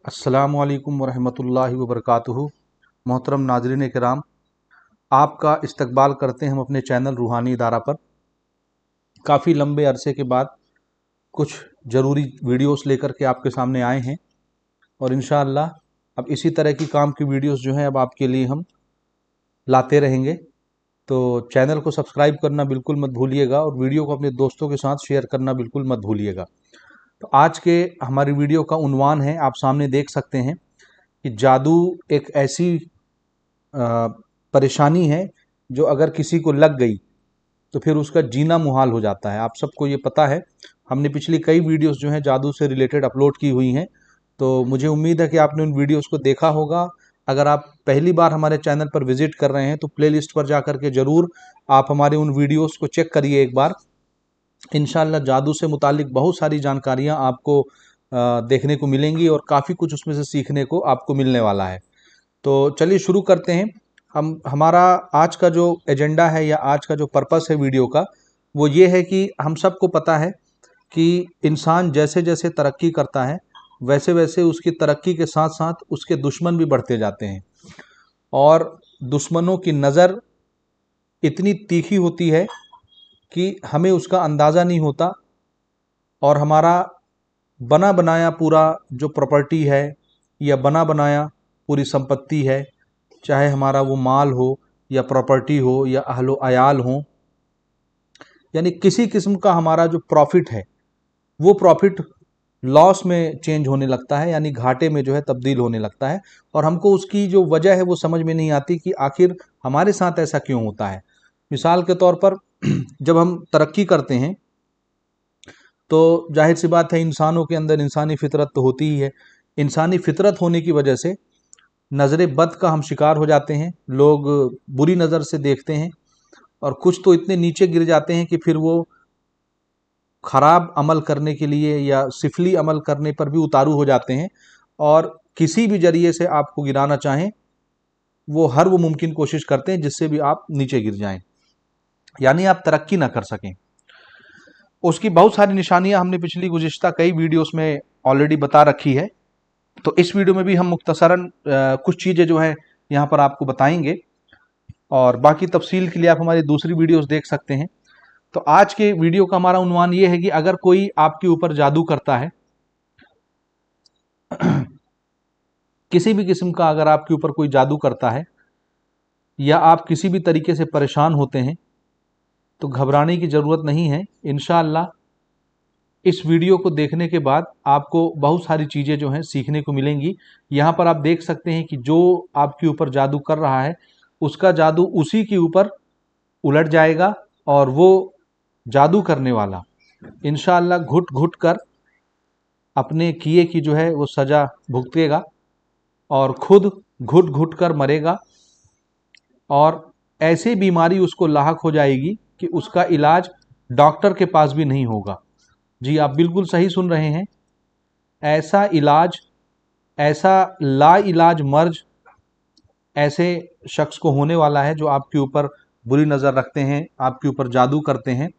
अस्सलामुअलैकुम वरहमतुल्लाहि वबरकातुहू। मोहतरम नाज़रीन किराम, आपका इस्तकबाल करते हैं हम अपने चैनल रूहानी इदारा पर। काफ़ी लंबे अरसे के बाद कुछ ज़रूरी वीडियोस लेकर के आपके सामने आए हैं और इंशाअल्लाह अब इसी तरह की काम की वीडियोस जो हैं अब आपके लिए हम लाते रहेंगे। तो चैनल को सब्सक्राइब करना बिल्कुल मत भूलिएगा और वीडियो को अपने दोस्तों के साथ शेयर करना बिल्कुल मत भूलिएगा। तो आज के हमारी वीडियो का उन्वान है, आप सामने देख सकते हैं कि जादू एक ऐसी परेशानी है जो अगर किसी को लग गई तो फिर उसका जीना मुहाल हो जाता है। आप सबको ये पता है, हमने पिछली कई वीडियोस जो हैं जादू से रिलेटेड अपलोड की हुई हैं, तो मुझे उम्मीद है कि आपने उन वीडियोस को देखा होगा। अगर आप पहली बार हमारे चैनल पर विजिट कर रहे हैं तो प्लेलिस्ट पर जा कर के ज़रूर आप हमारे उन वीडियोस को चेक करिए एक बार। इंशाल्लाह जादू से मुतालिक बहुत सारी जानकारियाँ आपको देखने को मिलेंगी और काफ़ी कुछ उसमें से सीखने को आपको मिलने वाला है। तो चलिए शुरू करते हैं। हम हमारा आज का जो एजेंडा है या आज का जो पर्पस है वीडियो का, वो ये है कि हम सबको पता है कि इंसान जैसे जैसे तरक्की करता है वैसे वैसे उसकी तरक्की के साथ साथ उसके दुश्मन भी बढ़ते जाते हैं और दुश्मनों की नज़र इतनी तीखी होती है कि हमें उसका अंदाज़ा नहीं होता और हमारा बना बनाया पूरा जो प्रॉपर्टी है या बना बनाया पूरी संपत्ति है, चाहे हमारा वो माल हो या प्रॉपर्टी हो या अहलो अयाल हो, यानी किसी किस्म का हमारा जो प्रॉफिट है वो प्रॉफिट लॉस में चेंज होने लगता है, यानी घाटे में जो है तब्दील होने लगता है और हमको उसकी जो वजह है वो समझ में नहीं आती कि आखिर हमारे साथ ऐसा क्यों होता है। मिसाल के तौर पर जब हम तरक्की करते हैं तो जाहिर सी बात है इंसानों के अंदर इंसानी फितरत तो होती ही है। इंसानी फितरत होने की वजह से नज़र बद का हम शिकार हो जाते हैं, लोग बुरी नज़र से देखते हैं और कुछ तो इतने नीचे गिर जाते हैं कि फिर वो ख़राब अमल करने के लिए या सिफली अमल करने पर भी उतारू हो जाते हैं और किसी भी ज़रिए से आपको गिराना चाहें वो हर वो मुमकिन कोशिश करते हैं जिससे भी आप नीचे गिर जाएं, यानी आप तरक्की ना कर सकें। उसकी बहुत सारी निशानियां हमने पिछली गुज़िश्ता कई वीडियोस में ऑलरेडी बता रखी है, तो इस वीडियो में भी हम मुख्तसरन कुछ चीज़ें जो है यहाँ पर आपको बताएंगे और बाकी तफसील के लिए आप हमारी दूसरी वीडियोस देख सकते हैं। तो आज के वीडियो का हमारा उन्वान ये है कि अगर कोई आपके ऊपर जादू करता है किसी भी किस्म का अगर आपके ऊपर कोई जादू करता है या आप किसी भी तरीके से परेशान होते हैं तो घबराने की ज़रूरत नहीं है। इंशाअल्लाह इस वीडियो को देखने के बाद आपको बहुत सारी चीज़ें जो हैं सीखने को मिलेंगी। यहाँ पर आप देख सकते हैं कि जो आपके ऊपर जादू कर रहा है उसका जादू उसी के ऊपर उलट जाएगा और वो जादू करने वाला इंशाअल्लाह घुट घुट कर अपने किए की जो है वो सज़ा भुगतेगा और खुद घुट घुट कर मरेगा और ऐसी बीमारी उसको लाहक हो जाएगी कि उसका इलाज डॉक्टर के पास भी नहीं होगा। जी आप बिल्कुल सही सुन रहे हैं, ऐसा इलाज, ऐसा ला इलाज मर्ज ऐसे शख्स को होने वाला है जो आपके ऊपर बुरी नज़र रखते हैं, आपके ऊपर जादू करते हैं।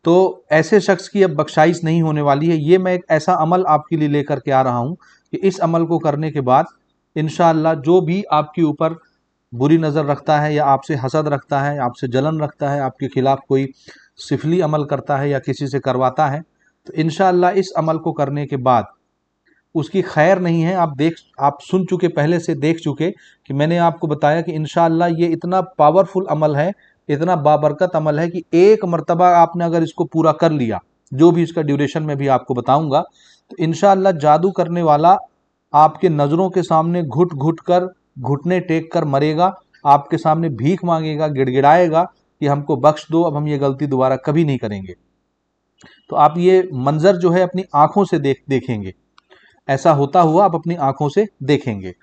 तो ऐसे शख्स की अब बख्शाइश नहीं होने वाली है। ये मैं एक ऐसा अमल आपके लिए लेकर के आ रहा हूँ कि इस अमल को करने के बाद इंशाअल्लाह जो भी आपके ऊपर बुरी नज़र रखता है या आपसे हसद रखता है, आपसे जलन रखता है, आपके खिलाफ कोई सिफली अमल करता है या किसी से करवाता है, तो इंशाअल्लाह इस अमल को करने के बाद उसकी खैर नहीं है। आप सुन चुके, पहले से देख चुके कि मैंने आपको बताया कि इंशाअल्लाह ये इतना पावरफुल अमल है, इतना बाबरकत अमल है कि एक मर्तबा आपने अगर इसको पूरा कर लिया, जो भी इसका ड्यूरेशन में भी आपको बताऊंगा, तो इंशाअल्लाह जादू करने वाला आपके नज़रों के सामने घुट घुट कर, घुटने टेक कर मरेगा, आपके सामने भीख मांगेगा, गिड़गिड़ाएगा कि हमको बख्श दो, अब हम ये गलती दोबारा कभी नहीं करेंगे। तो आप ये मंजर जो है अपनी आंखों से देखेंगे, ऐसा होता हुआ आप अपनी आंखों से देखेंगे।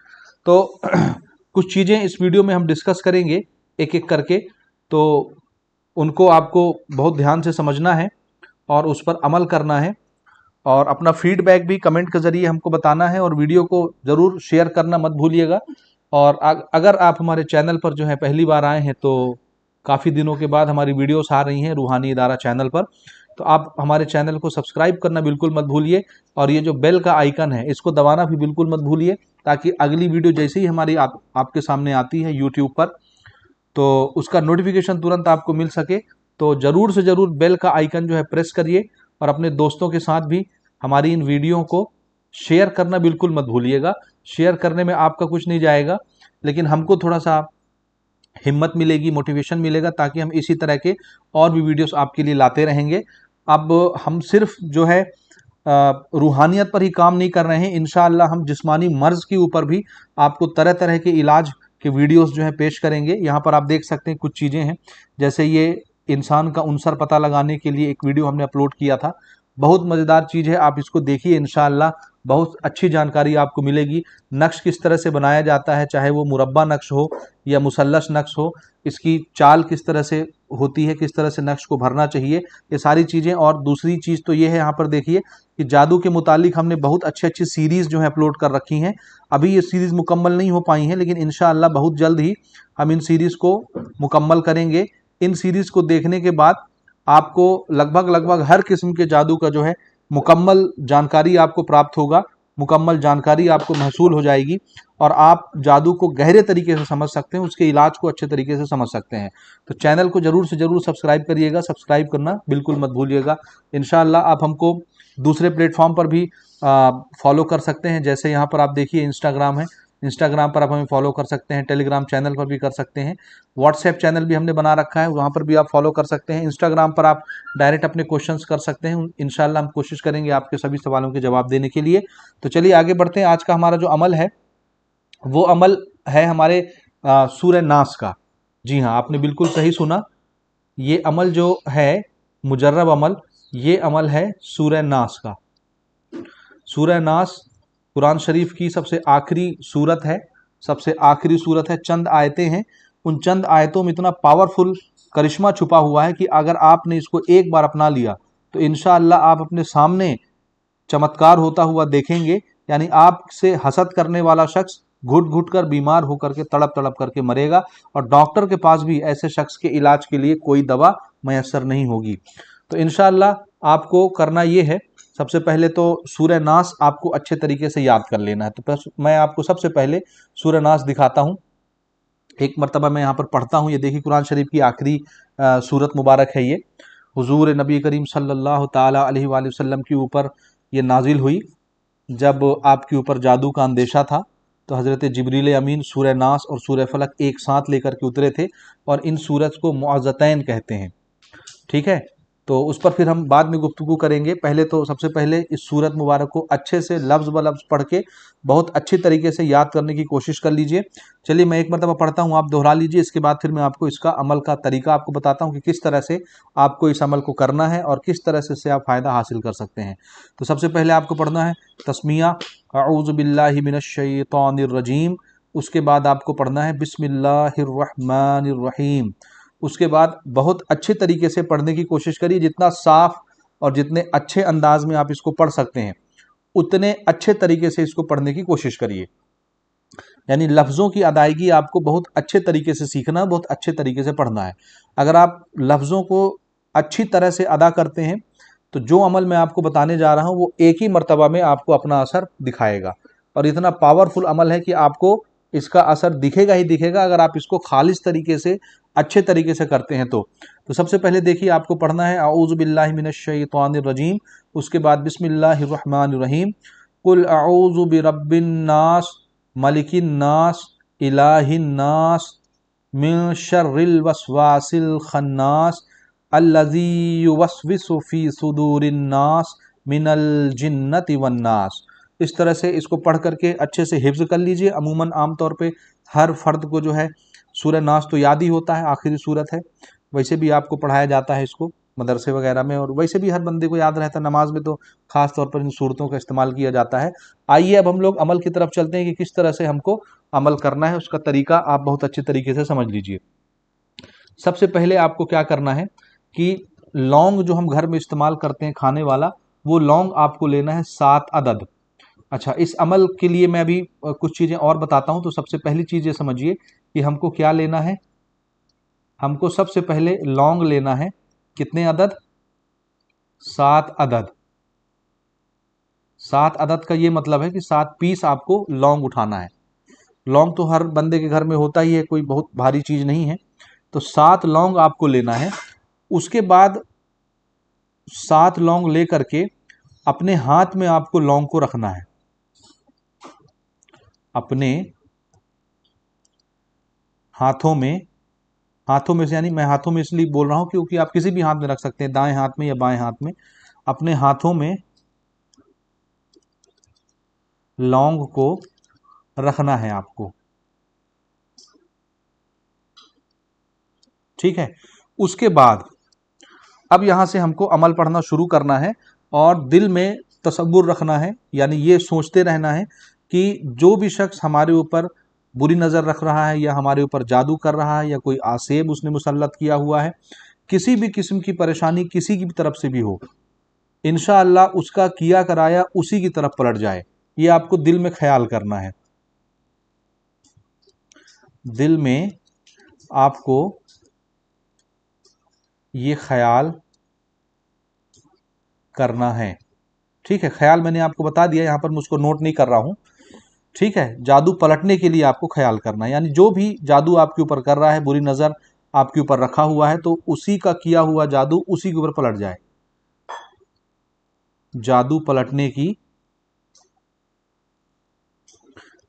तो कुछ चीज़ें इस वीडियो में हम डिस्कस करेंगे एक एक करके, तो उनको आपको बहुत ध्यान से समझना है और उस पर अमल करना है और अपना फीडबैक भी कमेंट के ज़रिए हमको बताना है और वीडियो को ज़रूर शेयर करना मत भूलिएगा। और अगर आप हमारे चैनल पर जो है पहली बार आए हैं तो काफ़ी दिनों के बाद हमारी वीडियोस आ रही हैं रूहानी इदारा चैनल पर, तो आप हमारे चैनल को सब्सक्राइब करना बिल्कुल मत भूलिए, और ये जो बेल का आइकन है इसको दबाना भी बिल्कुल मत भूलिए, ताकि अगली वीडियो जैसे ही हमारी आपके सामने आती है यूट्यूब पर, तो उसका नोटिफिकेशन तुरंत आपको मिल सके। तो ज़रूर से ज़रूर बेल का आइकन जो है प्रेस करिए, और अपने दोस्तों के साथ भी हमारी इन वीडियो को शेयर करना बिल्कुल मत भूलिएगा। शेयर करने में आपका कुछ नहीं जाएगा, लेकिन हमको थोड़ा सा हिम्मत मिलेगी, मोटिवेशन मिलेगा, ताकि हम इसी तरह के और भी वीडियोस आपके लिए लाते रहेंगे। अब हम सिर्फ जो है रूहानियत पर ही काम नहीं कर रहे हैं, इंशाअल्लाह हम जिस्मानी मर्ज के ऊपर भी आपको तरह तरह के इलाज के वीडियोस जो है पेश करेंगे। यहाँ पर आप देख सकते हैं कुछ चीज़ें हैं, जैसे ये इंसान का उनसर पता लगाने के लिए एक वीडियो हमने अपलोड किया था, बहुत मज़ेदार चीज़ है, आप इसको देखिए, इंशाअल्लाह बहुत अच्छी जानकारी आपको मिलेगी। नक्श किस तरह से बनाया जाता है, चाहे वो मुरब्बा नक्श हो या मुसल्लस नक्श हो, इसकी चाल किस तरह से होती है, किस तरह से नक्श को भरना चाहिए, ये सारी चीज़ें। और दूसरी चीज़ तो ये है, यहाँ पर देखिए कि जादू के मुतालिक हमने बहुत अच्छी अच्छी सीरीज़ जो है अपलोड कर रखी हैं। अभी ये सीरीज़ मुकम्मल नहीं हो पाई हैं, लेकिन इंशाअल्लाह बहुत जल्द ही हम इन सीरीज़ को मुकम्मल करेंगे। इन सीरीज़ को देखने के बाद आपको लगभग हर किस्म के जादू का जो है मुकम्मल जानकारी आपको प्राप्त होगा, मुकम्मल जानकारी आपको महसूल हो जाएगी, और आप जादू को गहरे तरीके से समझ सकते हैं, उसके इलाज को अच्छे तरीके से समझ सकते हैं। तो चैनल को ज़रूर से ज़रूर सब्सक्राइब करिएगा, सब्सक्राइब करना बिल्कुल मत भूलिएगा। इंशाअल्लाह आप हमको दूसरे प्लेटफॉर्म पर भी फॉलो कर सकते हैं, जैसे यहाँ पर आप देखिए इंस्टाग्राम है, इंस्टाग्राम पर आप हमें फॉलो कर सकते हैं, टेलीग्राम चैनल पर भी कर सकते हैं, व्हाट्सएप चैनल भी हमने बना रखा है, वहाँ पर भी आप फॉलो कर सकते हैं। इंस्टाग्राम पर आप डायरेक्ट अपने क्वेश्चंस कर सकते हैं, इंशाल्लाह हम कोशिश करेंगे आपके सभी सवालों के जवाब देने के लिए। तो चलिए आगे बढ़ते हैं। आज का हमारा जो अमल है वो अमल है हमारे सूरह नास का। जी हाँ, आपने बिल्कुल सही सुना, ये अमल जो है मुजर्रब अमल, ये अमल है सूरह नास का। सूरह नास कुरान शरीफ की सबसे आखिरी सूरत है, सबसे आखिरी सूरत है, चंद आयतें हैं। उन चंद आयतों में इतना पावरफुल करिश्मा छुपा हुआ है कि अगर आपने इसको एक बार अपना लिया तो इंशाअल्लाह आप अपने सामने चमत्कार होता हुआ देखेंगे। यानी आपसे हसद करने वाला शख्स घुट घुट कर बीमार होकर के तड़प तड़प करके मरेगा, और डॉक्टर के पास भी ऐसे शख्स के इलाज के लिए कोई दवा मैसर नहीं होगी। तो इंशाअल्लाह आपको करना ये है, सबसे पहले तो सूरह नास आपको अच्छे तरीके से याद कर लेना है। तो बस मैं आपको सबसे पहले सूरह नास दिखाता हूँ, एक मरतबा मैं यहाँ पर पढ़ता हूँ। ये देखिए कुरान शरीफ की आखिरी सूरत मुबारक है ये। हुजूर नबी करीम सल्लल्लाहु ताला अलैहि वसल्लम के ऊपर ये नाजिल हुई जब आपके ऊपर जादू का अंदेशा था। तो हज़रत जिब्रील अमीन सूरह नास और सूरह फलक एक साथ लेकर के उतरे थे, और इन सूरत को मुअज़्ज़तैन कहते हैं। ठीक है, तो उस पर फिर हम बाद में गुफ्तगू करेंगे। पहले तो सबसे पहले इस सूरत मुबारक को अच्छे से लफ्ज़ ब लफ्ज़ पढ़ के बहुत अच्छी तरीके से याद करने की कोशिश कर लीजिए। चलिए मैं एक मरतबा पढ़ता हूँ, आप दोहरा लीजिए, इसके बाद फिर मैं आपको इसका अमल का तरीका आपको बताता हूँ कि किस तरह से आपको इस अमल को करना है और किस तरह से इससे आप फ़ायदा हासिल कर सकते हैं। तो सबसे पहले आपको पढ़ना है तस्मिया अऊज़ु बिल्लाहि मिनश शैतानिर रजीम, उसके बाद आपको पढ़ना है बिस्मिल्लाहिर रहमानिर रहीम। उसके बाद बहुत अच्छे तरीके से पढ़ने की कोशिश करिए, जितना साफ और जितने अच्छे अंदाज में आप इसको पढ़ सकते हैं उतने अच्छे तरीके से इसको पढ़ने की कोशिश करिए। यानी लफ्ज़ों की अदायगी आपको बहुत अच्छे तरीके से सीखना, बहुत अच्छे तरीके से पढ़ना है। अगर आप लफ्ज़ों को अच्छी तरह से अदा करते हैं तो जो अमल मैं आपको बताने जा रहा हूँ वो एक ही मर्तबा में आपको अपना असर दिखाएगा, और इतना पावरफुल अमल है कि आपको इसका असर दिखेगा ही दिखेगा अगर आप इसको खालिस तरीके से अच्छे तरीके से करते हैं। तो सबसे पहले देखिए आपको पढ़ना है अऊज़ु बिल्लाहि मिनश शैतानिर रजीम, उसके बाद बिस्मिल्लाहिर रहमानिर रहीम, कुल अऊज़ु बिरब्बिन नास मलिकिन नास इलाहिन नास मिन शर्रिल वसवासिल खन्नास अल्लज़ी युवस्विसु फी सुदूरिन नास मिनल जिन्नति वन नास। इस तरह से इसको पढ़ करके अच्छे से हिफ्ज़ कर लीजिए। अमूमन आमतौर पे हर फर्द को जो है सूरह नास तो याद ही होता है, आखिरी सूरत है, वैसे भी आपको पढ़ाया जाता है इसको मदरसे वगैरह में, और वैसे भी हर बंदे को याद रहता है, नमाज में तो ख़ास तौर पर इन सूरतों का इस्तेमाल किया जाता है। आइए अब हम लोग अमल की तरफ चलते हैं कि किस तरह से हमको अमल करना है, उसका तरीका आप बहुत अच्छे तरीके से समझ लीजिए। सबसे पहले आपको क्या करना है कि लौंग जो हम घर में इस्तेमाल करते हैं खाने वाला, वो लौंग आपको लेना है 7 अदद। अच्छा, इस अमल के लिए मैं अभी कुछ चीज़ें और बताता हूँ। तो सबसे पहली चीज़ ये समझिए कि हमको क्या लेना है, हमको सबसे पहले लौंग लेना है, कितने अदद, 7 अदद। 7 अदद का ये मतलब है कि 7 पीस आपको लौंग उठाना है। लौंग तो हर बंदे के घर में होता ही है, कोई बहुत भारी चीज नहीं है। तो 7 लौंग आपको लेना है। उसके बाद 7 लौंग लेकर के अपने हाथ में आपको लौंग को रखना है। अपने हाथों में से, यानी मैं हाथों में इसलिए बोल रहा हूं क्योंकि आप किसी भी हाथ में रख सकते हैं, दाएं हाथ में या बाएं हाथ में। अपने हाथों में लौंग को रखना है आपको, ठीक है। उसके बाद अब यहां से हमको अमल पढ़ना शुरू करना है और दिल में तसव्वुर रखना है, यानी ये सोचते रहना है कि जो भी शख्स हमारे ऊपर बुरी नज़र रख रहा है या हमारे ऊपर जादू कर रहा है या कोई आसेब उसने मुसल्लत किया हुआ है, किसी भी किस्म की परेशानी किसी की भी तरफ से भी हो, इंशाअल्लाह उसका किया कराया उसी की तरफ पलट जाए। ये आपको दिल में ख्याल करना है। दिल में आपको ये ख्याल करना है, ठीक है। ख्याल मैंने आपको बता दिया, यहां पर मुझको नोट नहीं कर रहा हूं, ठीक है। जादू पलटने के लिए आपको ख्याल करना है, यानी जो भी जादू आपके ऊपर कर रहा है, बुरी नजर आपके ऊपर रखा हुआ है, तो उसी का किया हुआ जादू उसी के ऊपर पलट जाए। जादू पलटने की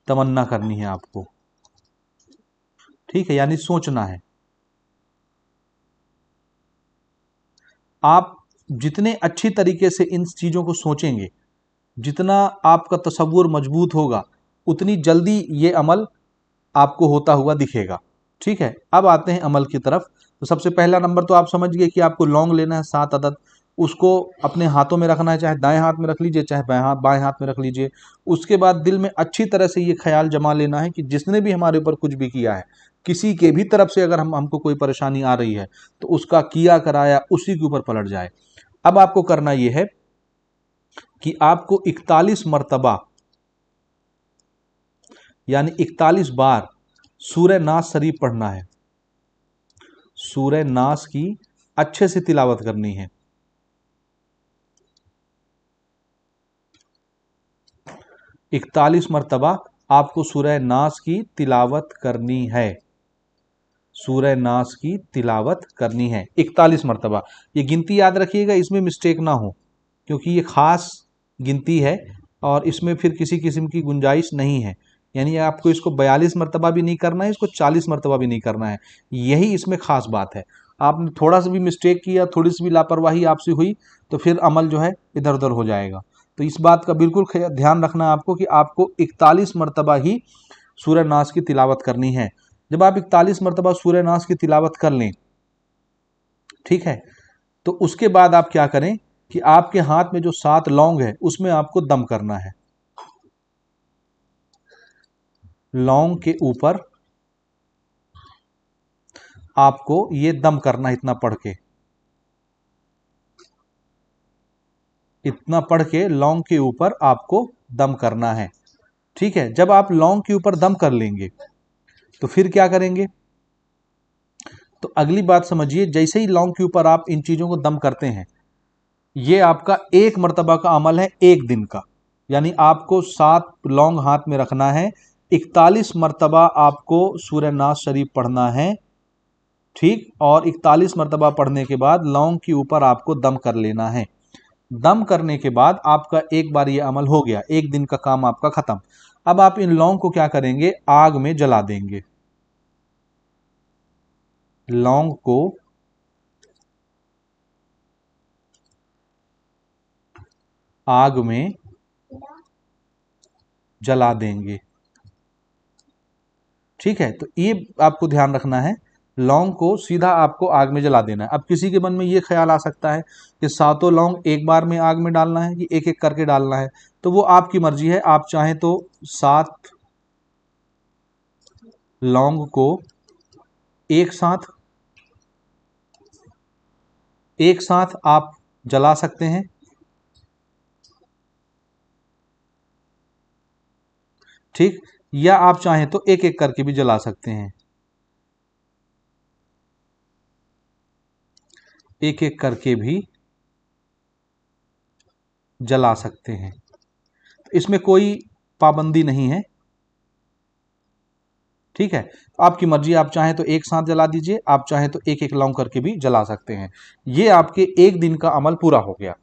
तमन्ना करनी है आपको, ठीक है, यानी सोचना है। आप जितने अच्छी तरीके से इन चीजों को सोचेंगे, जितना आपका तसव्वुर मजबूत होगा, उतनी जल्दी ये अमल आपको होता हुआ दिखेगा, ठीक है। अब आते हैं अमल की तरफ। तो सबसे पहला नंबर तो आप समझ गए कि आपको लौंग लेना है 7 अदद। उसको अपने हाथों में रखना है, चाहे दाएं हाथ में रख लीजिए चाहे बाएं हाथ में रख लीजिए। उसके बाद दिल में अच्छी तरह से ये ख्याल जमा लेना है कि जिसने भी हमारे ऊपर कुछ भी किया है, किसी के भी तरफ से अगर हमको कोई परेशानी आ रही है, तो उसका किया कराया उसी के ऊपर पलट जाए। अब आपको करना यह है कि आपको 41 मरतबा, यानी 41 बार सूरह नास शरीफ पढ़ना है। सूरह नास की अच्छे से तिलावत करनी है। 41 मरतबा आपको सूरह नास की तिलावत करनी है। सूरह नास की तिलावत करनी है 41 मरतबा। ये गिनती याद रखिएगा, इसमें मिस्टेक ना हो, क्योंकि ये खास गिनती है और इसमें फिर किसी किस्म की गुंजाइश नहीं है। यानी आपको इसको 42 मरतबा भी नहीं करना है, इसको 40 मरतबा भी नहीं करना है। यही इसमें खास बात है। आपने थोड़ा सा भी मिस्टेक किया, थोड़ी सी भी लापरवाही आपसे हुई, तो फिर अमल जो है इधर उधर हो जाएगा। तो इस बात का बिल्कुल ध्यान रखना है आपको कि आपको 41 मरतबा ही सूरह नास की तिलावत करनी है। जब आप 41 मरतबा सूरह नास की तिलावत कर लें, ठीक है, तो उसके बाद आप क्या करें कि आपके हाथ में जो 7 लौंग है उसमें आपको दम करना है। लौंग के ऊपर आपको ये दम करना है, इतना पढ़ के लौंग के ऊपर आपको दम करना है, ठीक है। जब आप लौंग के ऊपर दम कर लेंगे तो फिर क्या करेंगे, तो अगली बात समझिए। जैसे ही लौंग के ऊपर आप इन चीजों को दम करते हैं, ये आपका एक मर्तबा का अमल है, एक दिन का। यानी आपको 7 लौंग हाथ में रखना है, 41 मरतबा आपको सूरह नास शरीफ पढ़ना है, ठीक। और 41 मरतबा पढ़ने के बाद लौंग के ऊपर आपको दम कर लेना है। दम करने के बाद आपका एक बार ये अमल हो गया, एक दिन का काम आपका खत्म। अब आप इन लौंग को क्या करेंगे, आग में जला देंगे। लौंग को आग में जला देंगे, ठीक है। तो ये आपको ध्यान रखना है, लौंग को सीधा आपको आग में जला देना है। अब किसी के मन में ये ख्याल आ सकता है कि 7 लौंग एक बार में आग में डालना है कि एक एक करके डालना है, तो वो आपकी मर्जी है। आप चाहें तो 7 लौंग को एक साथ आप जला सकते हैं, ठीक। या आप चाहें तो एक एक करके भी जला सकते हैं, एक एक करके भी जला सकते हैं। इसमें कोई पाबंदी नहीं है, ठीक है। आपकी मर्जी, आप चाहें तो एक साथ जला दीजिए, आप चाहें तो एक एक लौंग करके भी जला सकते हैं। ये आपके एक दिन का अमल पूरा हो गया।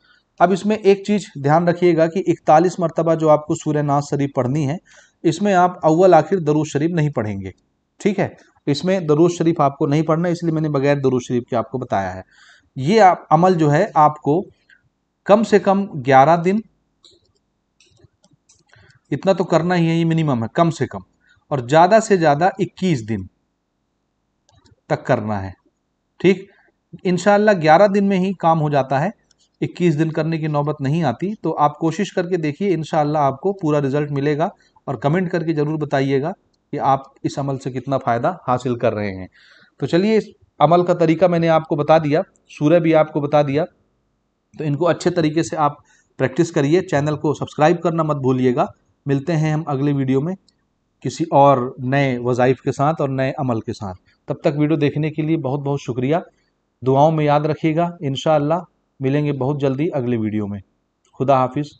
अब इसमें एक चीज ध्यान रखिएगा कि 41 मरतबा जो आपको सूरह नाज शरीफ पढ़नी है, इसमें आप अव्वल आखिर दरूद शरीफ नहीं पढ़ेंगे, ठीक है। इसमें दरूद शरीफ आपको नहीं पढ़ना, इसलिए मैंने बगैर दरूद शरीफ के आपको बताया है। ये अमल जो है आपको कम से कम 11 दिन, इतना तो करना ही है, ये मिनिमम है कम से कम, और ज्यादा से ज्यादा 21 दिन तक करना है, ठीक। इंशाल्लाह 11 दिन में ही काम हो जाता है, 21 दिन करने की नौबत नहीं आती। तो आप कोशिश करके देखिए, इंशाल्लाह आपको पूरा रिजल्ट मिलेगा, और कमेंट करके जरूर बताइएगा कि आप इस अमल से कितना फायदा हासिल कर रहे हैं। तो चलिए, इस अमल का तरीका मैंने आपको बता दिया, सूरह भी आपको बता दिया, तो इनको अच्छे तरीके से आप प्रैक्टिस करिए। चैनल को सब्सक्राइब करना मत भूलिएगा। मिलते हैं हम अगले वीडियो में किसी और नए वज़ाइफ के साथ और नए अमल के साथ। तब तक वीडियो देखने के लिए बहुत बहुत शुक्रिया। दुआओं में याद रखिएगा। इंशाअल्लाह मिलेंगे बहुत जल्दी अगले वीडियो में। खुदा हाफिज़।